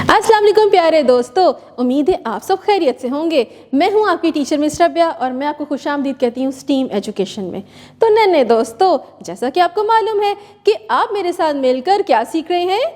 अस्सलाम वालेकुम प्यारे दोस्तों, उम्मीद है आप सब खैरियत से होंगे। मैं हूं आपकी टीचर मिस रबिया और मैं आपको खुशामदीद कहती हूं स्टीम एजुकेशन में। तो नन्हे दोस्तों, जैसा कि आपको मालूम है कि आप मेरे साथ मिलकर क्या सीख रहे हैं।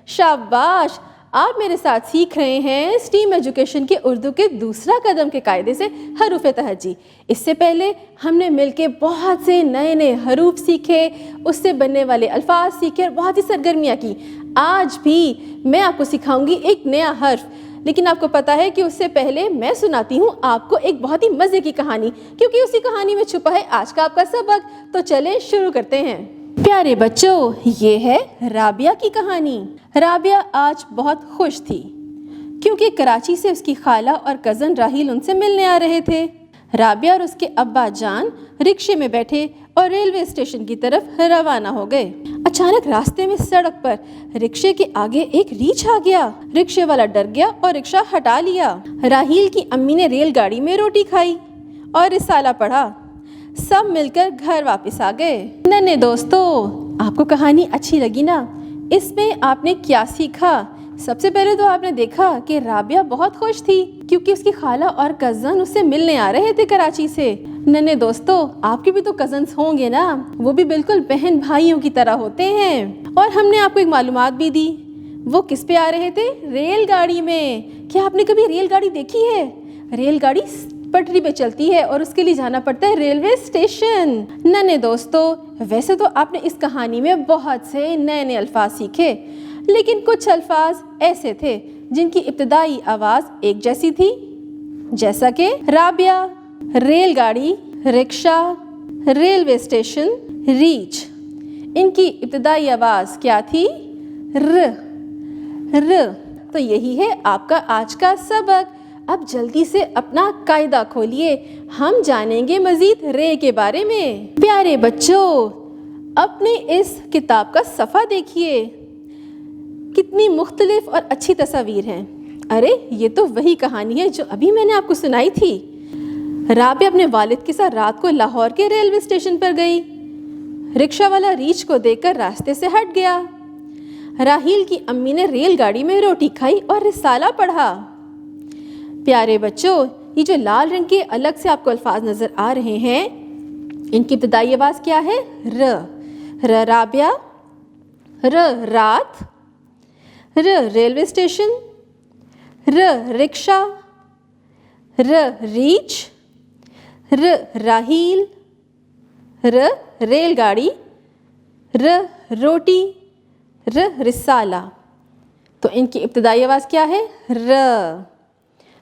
शाबाश, आप मेरे साथ सीख रहे हैं स्टीम एजुकेशन के उर्दू के दूसरा कदम के कायदे से हरूफ तहज्जी। इससे पहले हमने मिलके बहुत से नए नए हरूफ सीखे, उससे बनने वाले अल्फाज सीखे और बहुत ही सरगर्मियाँ की। आज भी मैं आपको सिखाऊंगी एक नया हर्फ, लेकिन आपको पता है कि उससे पहले मैं सुनाती हूँ आपको एक बहुत ही मज़े की कहानी, क्योंकि उसी कहानी में छुपा है आज का आपका सबक। तो चलें शुरू करते हैं। प्यारे बच्चों, ये है राबिया की कहानी। राबिया आज बहुत खुश थी क्योंकि कराची से उसकी खाला और कज़न राहील उनसे मिलने आ रहे थे। राबिया और उसके अब्बा जान रिक्शे में बैठे और रेलवे स्टेशन की तरफ रवाना हो गए। अचानक रास्ते में सड़क पर रिक्शे के आगे एक रीछ आ गया। रिक्शे वाला डर गया और रिक्शा हटा लिया। राहील की अम्मी ने रेलगाड़ी में रोटी खाई और रिसाला पढ़ा। सब मिलकर घर वापस आ गए। नन्हे दोस्तों, आपको कहानी अच्छी लगी ना? इसमें आपने क्या सीखा? सबसे पहले तो आपने देखा कि राबिया बहुत खुश थी क्योंकि उसकी खाला और कज़न उससे मिलने आ रहे थे कराची से। नन्हे दोस्तों, आपके भी तो कज़न्स होंगे ना, वो भी बिल्कुल बहन भाइयों की तरह होते हैं। और हमने आपको एक मालूमात भी दी, वो किस पे आ रहे थे? रेलगाड़ी में। क्या आपने कभी रेलगाड़ी देखी है? रेलगाड़ी पटरी पे चलती है और उसके लिए जाना पड़ता है रेलवे स्टेशन। नन्हे दोस्तों, वैसे तो आपने इस कहानी में बहुत से नए नए अल्फाज सीखे, लेकिन कुछ अल्फाज ऐसे थे जिनकी इब्तिदाई आवाज़ एक जैसी थी, जैसा कि राबिया, रेलगाड़ी, रिक्शा, रेलवे स्टेशन, रीच। इनकी इब्तिदाई आवाज़ क्या थी? र। तो यही है आपका आज का सबक। अब जल्दी से अपना कायदा खोलिए, हम जानेंगे मज़ीद रे के बारे में। प्यारे बच्चों, अपने इस किताब का सफ़ा देखिए, कितनी मुख्तलिफ और अच्छी तस्वीर हैं। अरे, ये तो वही कहानी है जो अभी मैंने आपको सुनाई थी। राबिया अपने वालिद के साथ रात को लाहौर के रेलवे स्टेशन पर गई। रिक्शा वाला रीछ को देखकर रास्ते से हट गया। राहील की अम्मी ने रेलगाड़ी में रोटी खाई और रिसाला पढ़ा। प्यारे बच्चों, ये जो लाल रंग के अलग से आपको अल्फाज नज़र आ रहे हैं, इनकी इब्तिदाई आवाज़ क्या है? र राबिया, र रात, र रेलवे स्टेशन, र रिक्शा, र रीच, र राहील, र रेलगाड़ी, र रोटी, र रिसाला। तो इनकी इब्तिदाई आवाज़ क्या है? र।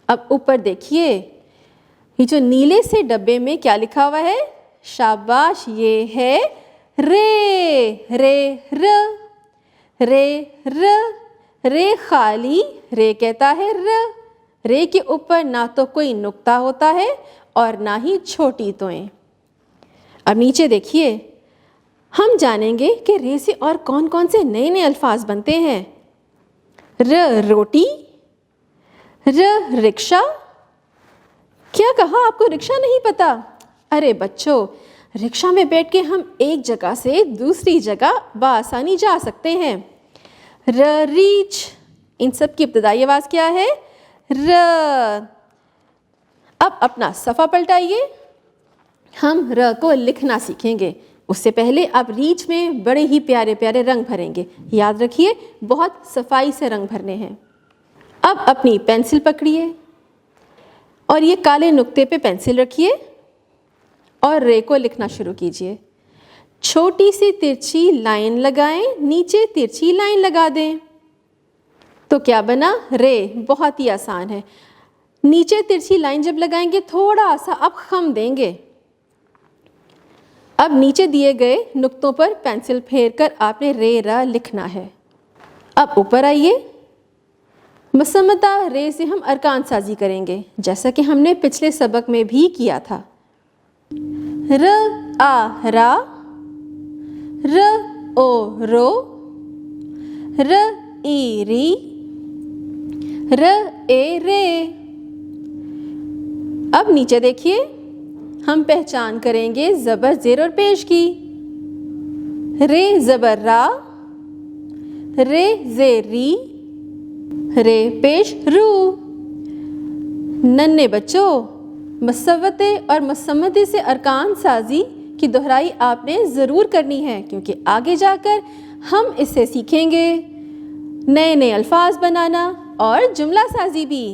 अब ऊपर देखिए, ये जो नीले से डब्बे में क्या लिखा हुआ है? शाबाश, ये है रे। रे खाली रे कहता है र। रे के ऊपर ना तो कोई नुक्ता होता है और ना ही छोटी तोएं। अब नीचे देखिए, हम जानेंगे कि रे से और कौन कौन से नए नए अल्फाज बनते हैं। र रोटी, र रिक्शा। क्या कहा? आपको रिक्शा नहीं पता? अरे बच्चों, रिक्शा में बैठ के हम एक जगह से दूसरी जगह बआसानी जा सकते हैं। र रीच, इन सब की इब्तिदाई आवाज़ क्या है? र। अब अपना सफ़ा पलटाइए, हम र को लिखना सीखेंगे। उससे पहले आप रीच में बड़े ही प्यारे प्यारे रंग भरेंगे। याद रखिए, बहुत सफाई से रंग भरने हैं। अब अपनी पेंसिल पकड़िए और ये काले नुक्ते पे पेंसिल रखिए और रे को लिखना शुरू कीजिए। छोटी सी तिरछी लाइन लगाएं, नीचे तिरछी लाइन लगा दें, तो क्या बना? रे। बहुत ही आसान है। नीचे तिरछी लाइन जब लगाएंगे थोड़ा सा अब खम देंगे। अब नीचे दिए गए नुक्तों पर पेंसिल फेरकर आपने रे रा लिखना है। अब ऊपर आइए, मुसम्मता रे से हम अरकान साजी करेंगे, जैसा कि हमने पिछले सबक में भी किया था। र आ रा, र ओ रो, र ई री, र ए रे। अब नीचे देखिए, हम पहचान करेंगे ज़बर ज़ेर और पेश की। रे ज़बर रा, रे ज़ेर री, रे पेश रू। नन्हे बच्चों, मसव्वते और मसम्मती से अरकान साजी की दोहराई आपने ज़रूर करनी है, क्योंकि आगे जाकर हम इससे सीखेंगे नए नए अल्फाज बनाना और जुमला साजी भी।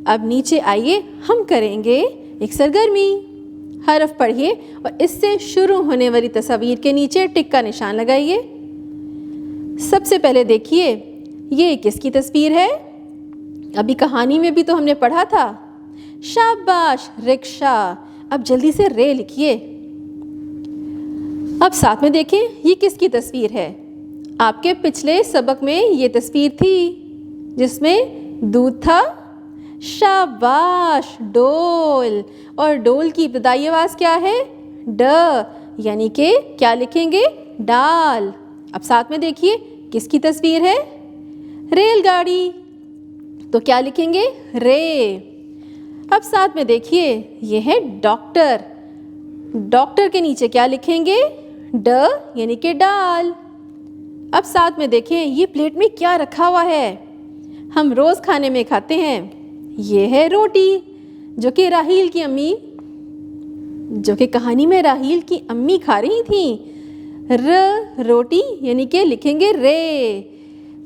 अब नीचे आइए, हम करेंगे एक सरगर्मी। हरफ पढ़िए और इससे शुरू होने वाली तस्वीर के नीचे टिक का निशान लगाइए। सबसे पहले देखिए, ये किसकी तस्वीर है? अभी कहानी में भी तो हमने पढ़ा था। शाबाश, रिक्शा। अब जल्दी से रे लिखिए। अब साथ में देखें, ये किसकी तस्वीर है? आपके पिछले सबक में ये तस्वीर थी जिसमें दूध था। शाबाश, डोल। और डोल की इब्तदाई आवाज़ क्या है? ड, यानी कि क्या लिखेंगे? डाल। अब साथ में देखिए, किसकी तस्वीर है? रेलगाड़ी, तो क्या लिखेंगे? रे। अब साथ में देखिए, ये है डॉक्टर। डॉक्टर के नीचे क्या लिखेंगे? ड, यानी कि डाल। अब साथ में देखें, ये प्लेट में क्या रखा हुआ है? हम रोज़ खाने में खाते हैं। ये है रोटी, जो कि राहील की अम्मी, जो कि कहानी में राहील की अम्मी खा रही थी। र, रोटी, यानी कि लिखेंगे रे।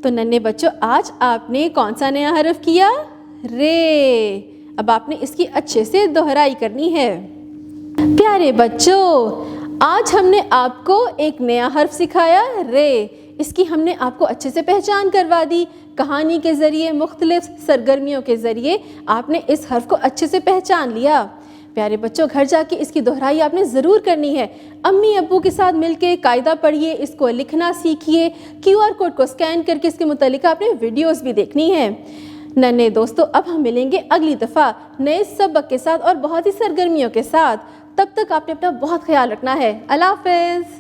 तो नन्हे बच्चों, आज आपने कौन सा नया हरफ किया? रे। अब आपने इसकी अच्छे से दोहराई करनी है। प्यारे बच्चों, आज हमने आपको एक नया हर्फ सिखाया, रे। इसकी हमने आपको अच्छे से पहचान करवा दी। कहानी के ज़रिए, मुख्तलिफ सरगर्मियों के ज़रिए आपने इस हर्फ को अच्छे से पहचान लिया। प्यारे बच्चों, घर जाके इसकी दोहराई आपने ज़रूर करनी है। अम्मी अब्बू के साथ मिलके कायदा पढ़िए, इसको लिखना सीखिए। QR कोड को स्कैन करके इसके मुतालिक आपने वीडियोस भी देखनी है। नन्हे दोस्तों, अब हम मिलेंगे अगली दफ़ा नए सबक के साथ और बहुत ही सरगर्मियों के साथ। तब तक आपने अपना बहुत ख्याल रखना है। अल्लाह हाफ़िज़।